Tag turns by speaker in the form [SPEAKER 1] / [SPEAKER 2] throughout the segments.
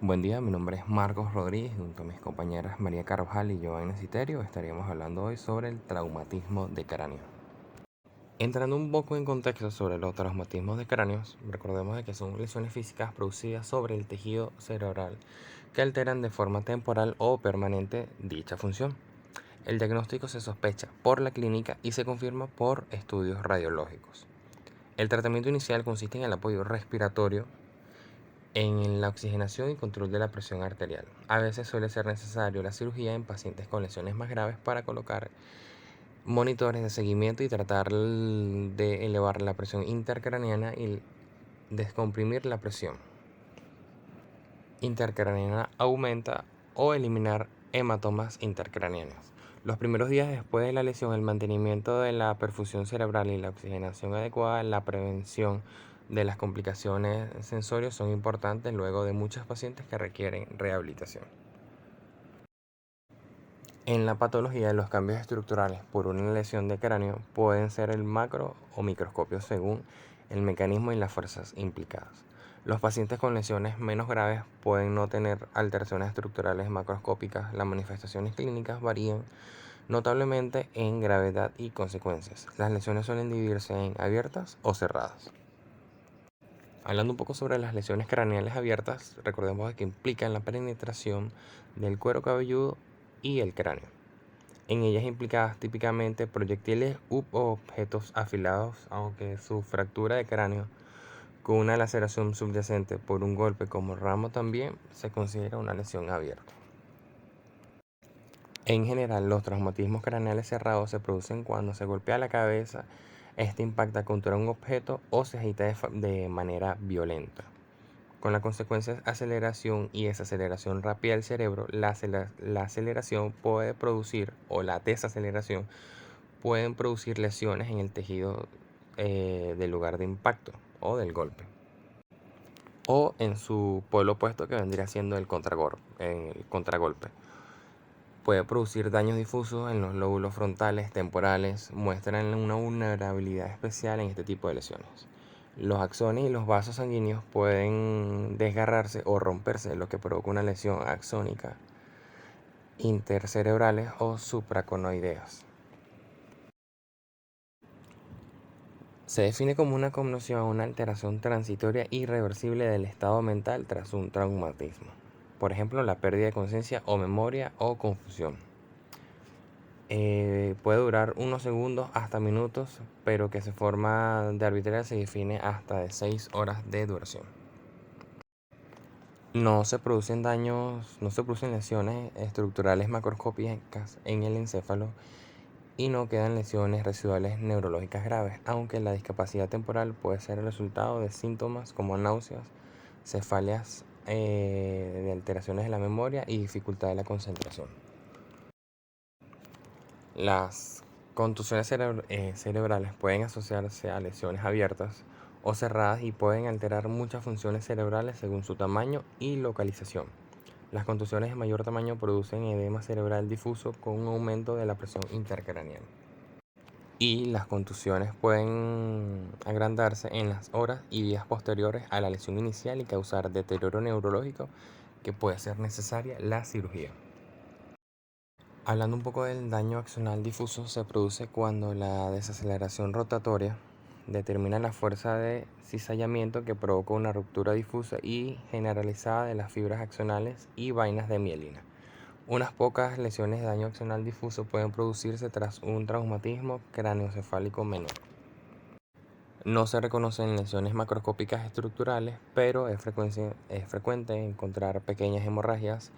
[SPEAKER 1] Buen día, mi nombre es Marcos Rodríguez, junto a mis compañeras María Carvajal y Giovanna Citerio estaríamos hablando hoy sobre el traumatismo de cráneo. Entrando un poco en contexto sobre los traumatismos de cráneos, recordemos de que son lesiones físicas producidas sobre el tejido cerebral que alteran de forma temporal o permanente dicha función. El diagnóstico se sospecha por la clínica y se confirma por estudios radiológicos. El tratamiento inicial consiste en el apoyo respiratorio, en la oxigenación y control de la presión arterial. A veces suele ser necesario la cirugía en pacientes con lesiones más graves para colocar monitores de seguimiento y tratar de elevar la presión intercraneana y descomprimir la presión intercraneana aumenta o eliminar hematomas intercraneanos. Los primeros días después de la lesión, el mantenimiento de la perfusión cerebral y la oxigenación adecuada, la prevención de las complicaciones sensoriales son importantes luego de muchos pacientes que requieren rehabilitación. En la patología, los cambios estructurales por una lesión de cráneo pueden ser el macro o microscopio según el mecanismo y las fuerzas implicadas. Los pacientes con lesiones menos graves pueden no tener alteraciones estructurales macroscópicas. Las manifestaciones clínicas varían notablemente en gravedad y consecuencias. Las lesiones suelen dividirse en abiertas o cerradas. Hablando un poco sobre las lesiones craneales abiertas, recordemos que implican la penetración del cuero cabelludo y el cráneo. En ellas implicadas típicamente proyectiles u objetos afilados, aunque su fractura de cráneo con una laceración subyacente por un golpe como ramo también se considera una lesión abierta. En general, los traumatismos craneales cerrados se producen cuando se golpea la cabeza, este impacta contra un objeto o se agita de manera violenta. Con la consecuencia de aceleración y desaceleración rápida del cerebro, la aceleración puede producir o la desaceleración pueden producir lesiones en el tejido del lugar de impacto o del golpe. O en su polo opuesto que vendría siendo el contragolpe. Puede producir daños difusos en los lóbulos frontales, temporales, muestran una vulnerabilidad especial en este tipo de lesiones. Los axones y los vasos sanguíneos pueden desgarrarse o romperse, lo que provoca una lesión axónica, intercerebrales o supraconoideas. Se define como una conmoción o una alteración transitoria irreversible del estado mental tras un traumatismo. Por ejemplo, la pérdida de conciencia o memoria o confusión. Puede durar unos segundos hasta minutos, pero que su forma de arbitrar se define hasta de 6 horas de duración. No se producen lesiones estructurales macroscópicas en el encéfalo y no quedan lesiones residuales neurológicas graves, aunque la discapacidad temporal puede ser el resultado de síntomas como náuseas, cefaleas, de alteraciones de la memoria y dificultad de la concentración. Las contusiones cerebrales pueden asociarse a lesiones abiertas o cerradas y pueden alterar muchas funciones cerebrales según su tamaño y localización. Las contusiones de mayor tamaño producen edema cerebral difuso con un aumento de la presión intercraneal. Y las contusiones pueden agrandarse en las horas y días posteriores a la lesión inicial y causar deterioro neurológico que puede ser necesaria la cirugía. Hablando un poco del daño axonal difuso, se produce cuando la desaceleración rotatoria determina la fuerza de cizallamiento que provoca una ruptura difusa y generalizada de las fibras axonales y vainas de mielina. Unas pocas lesiones de daño axonal difuso pueden producirse tras un traumatismo craneoencefálico menor. No se reconocen lesiones macroscópicas estructurales, pero es frecuente encontrar pequeñas hemorragias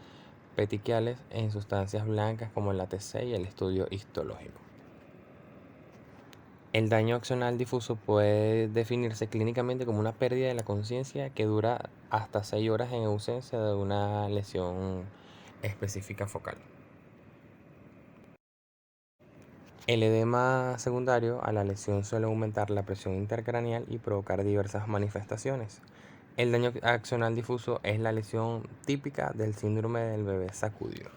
[SPEAKER 1] petequiales en sustancias blancas como el ATC y el estudio histológico. El daño axonal difuso puede definirse clínicamente como una pérdida de la conciencia que dura hasta 6 horas en ausencia de una lesión específica focal. El edema secundario a la lesión suele aumentar la presión intercraneal y provocar diversas manifestaciones. El daño axonal difuso es la lesión típica del síndrome del bebé sacudido.